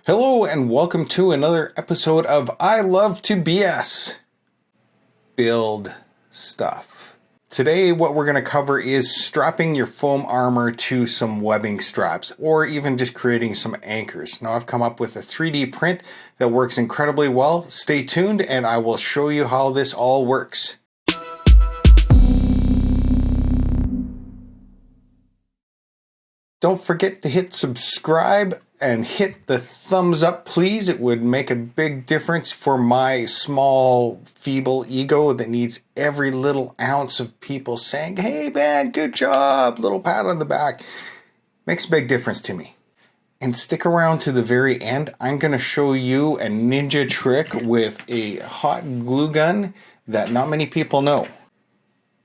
Hello and welcome to another episode of I Love to BS. Build stuff. Today what we're going to cover is strapping your foam armor to some webbing straps or even just creating some anchors. Now I've come up with a 3D print that works incredibly well. Stay tuned and I will show you how this all works. Don't forget to hit subscribe and hit the thumbs up, please. It would make a big difference for my small, feeble ego that needs every little ounce of people saying, "Hey man, good job," little pat on the back. Makes a big difference to me. And stick around to the very end. I'm going to show you a ninja trick with a hot glue gun that not many people know.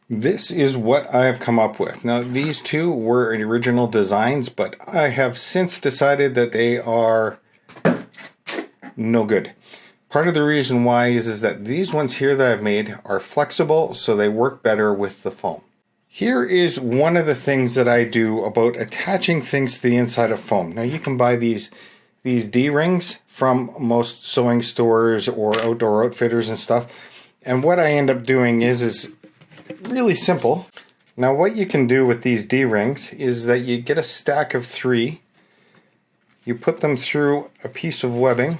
This is what I've come up with. Now, these two were original designs, but I have since decided that they are no good. Part of the reason why is that these ones here that I've made are flexible, so they work better with the foam. Here is one of the things that I do about attaching things to the inside of foam. Now, you can buy these D-rings from most sewing stores or outdoor outfitters and stuff. And what I end up doing is really simple. Now what you can do with these D-rings is that you get a stack of 3, you put them through a piece of webbing,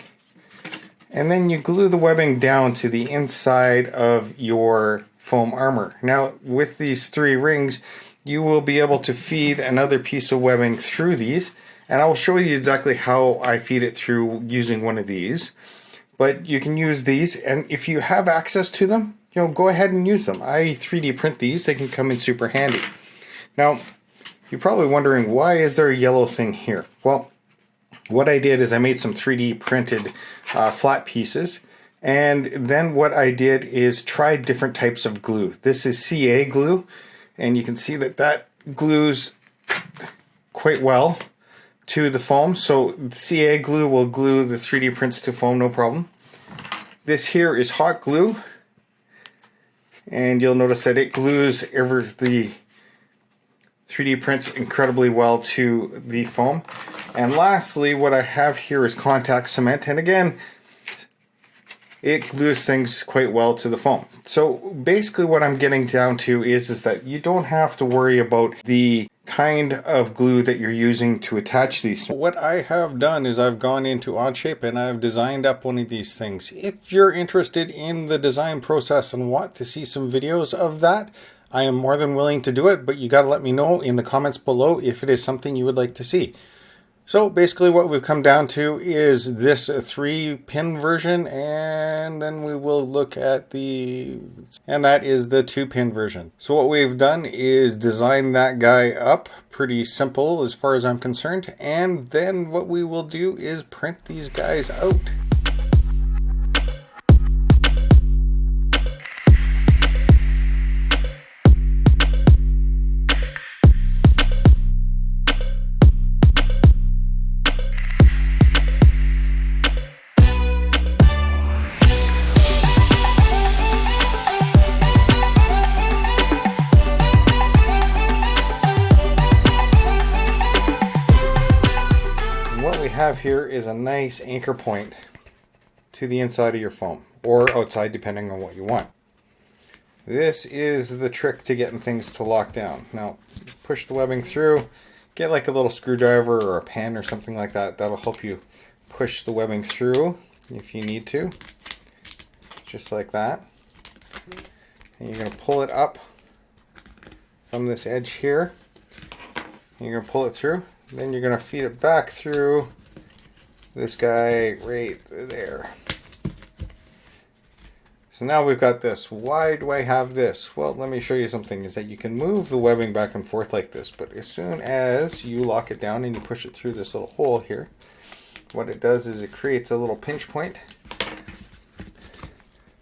and then you glue the webbing down to the inside of your foam armor. Now with these 3 rings you will be able to feed another piece of webbing through these, and I will show you exactly how I feed it through using one of these. But you can use these, and if you have access to them, go ahead and use them. I 3D print these. They can come in super handy. Now, you're probably wondering, why is there a yellow thing here? Well, what I did is I made some 3D printed flat pieces, and then what I did is try different types of glue. This is CA glue, and you can see that that glues quite well to the foam. So CA glue will glue the 3D prints to foam, no problem. This here is hot glue, and you'll notice that it glues the 3D prints incredibly well to the foam. And lastly, what I have here is contact cement, and again, it glues things quite well to the foam. So basically what I'm getting down to is that you don't have to worry about the kind of glue that you're using to attach these. What I have done is I've gone into Onshape and I've designed up one of these things. If you're interested in the design process and want to see some videos of that, I am more than willing to do it, but you got to let me know in the comments below if it is something you would like to see. So basically what we've come down to is this 3-pin version, and then we will look at and that is the 2-pin version. So what we've done is design that guy up. Pretty simple as far as I'm concerned. And then what we will do is print these guys out. What we have here is a nice anchor point to the inside of your foam, or outside depending on what you want. This is the trick to getting things to lock down. Now push the webbing through, get like a little screwdriver or a pen or something like that. That'll help you push the webbing through if you need to, just like that. And you're going to pull it up from this edge here, and you're going to pull it through. Then you're going to feed it back through this guy right there. So now we've got this. Why do I have this? Well, let me show you something. Is that you can move the webbing back and forth like this, but as soon as you lock it down and you push it through this little hole here, what it does is it creates a little pinch point.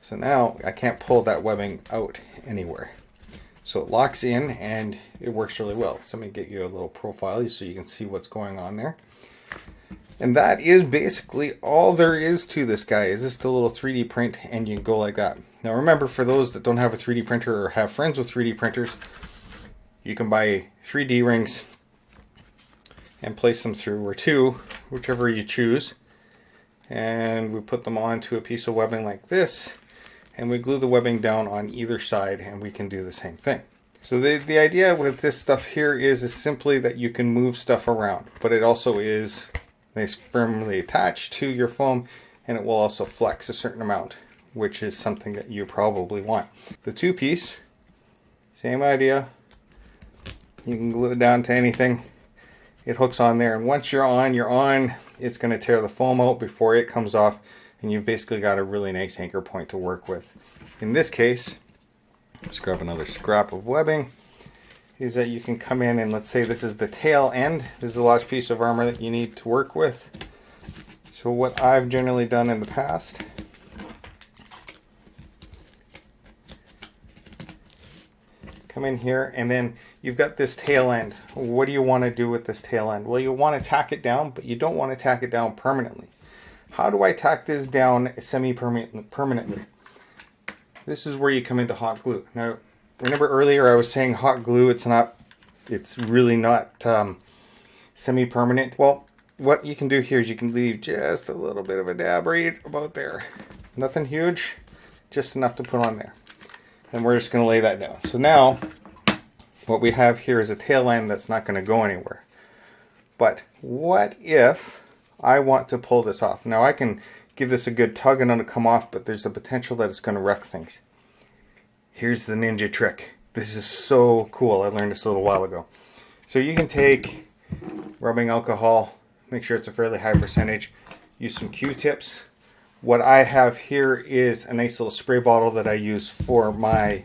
So now I can't pull that webbing out anywhere. So it locks in and it works really well. So let me get you a little profile so you can see what's going on there. And that is basically all there is to this guy. Is just a little 3D print, and you can go like that. Now remember, for those that don't have a 3D printer or have friends with 3D printers, you can buy 3D rings and place them through, or 2, whichever you choose. and we put them onto a piece of webbing like this, and we glue the webbing down on either side, and we can do the same thing. So the idea with this stuff here is simply that you can move stuff around, but it also is nice firmly attached to your foam, and it will also flex a certain amount, which is something that you probably want. The two-piece, same idea. You can glue it down to anything. It hooks on there, and once you're on. It's going to tear the foam out before it comes off, and you've basically got a really nice anchor point to work with. In this case, let's grab another scrap of webbing, is that you can come in and let's say this is the tail end. This is the last piece of armor that you need to work with. So what I've generally done in the past, come in here, and then you've got this tail end. What do you want to do with this tail end? Well, you want to tack it down, but you don't want to tack it down permanently. How do I tack this down semi-permanently? This is where you come into hot glue. Now, remember earlier I was saying hot glue, it's really not semi-permanent. Well, what you can do here is you can leave just a little bit of a dab right about there. Nothing huge, just enough to put on there. And we're just going to lay that down. So now, what we have here is a tail end that's not going to go anywhere. But what if I want to pull this off? Now I can give this a good tug and it'll come off, but there's the potential that it's going to wreck things. Here's the ninja trick. This is so cool. I learned this a little while ago. So you can take rubbing alcohol, make sure it's a fairly high percentage, use some Q-tips. What I have here is a nice little spray bottle that I use for my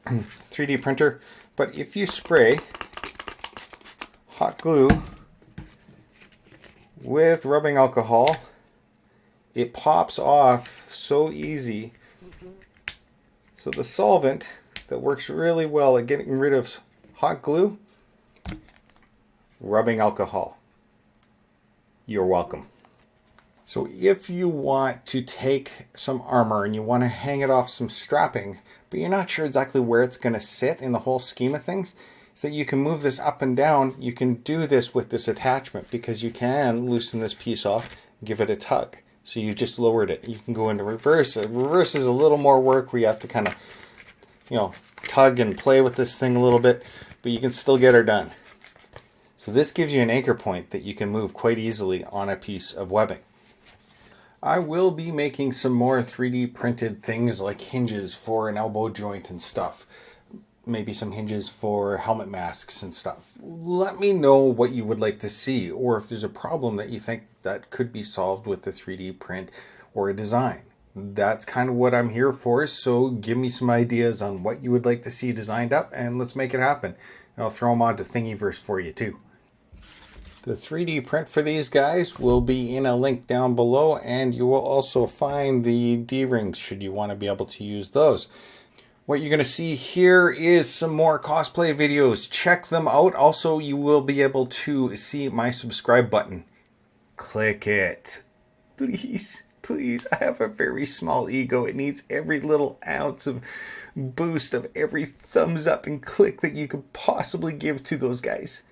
3D printer. But if you spray hot glue with rubbing alcohol, it pops off so easy. So the solvent that works really well at getting rid of hot glue, rubbing alcohol. You're welcome. So if you want to take some armor and you want to hang it off some strapping, but you're not sure exactly where it's going to sit in the whole scheme of things, is that you can move this up and down. You can do this with this attachment because you can loosen this piece off, give it a tug. So you just lowered it. You can go into reverse. Reverse is a little more work where you have to kind of, tug and play with this thing a little bit, but you can still get her done. So this gives you an anchor point that you can move quite easily on a piece of webbing. I will be making some more 3D printed things like hinges for an elbow joint and stuff. Maybe some hinges for helmet masks and stuff. Let me know what you would like to see, or if there's a problem that you think that could be solved with the 3D print or a design. That's kind of what I'm here for, so give me some ideas on what you would like to see designed up, and let's make it happen. And I'll throw them onto Thingiverse for you too. The 3D print for these guys will be in a link down below, and you will also find the D-rings should you want to be able to use those. What you're going to see here is some more cosplay videos. Check them out. Also, you will be able to see my subscribe button. Click it. Please, please. I have a very small ego. It needs every little ounce of boost of every thumbs up and click that you could possibly give to those guys.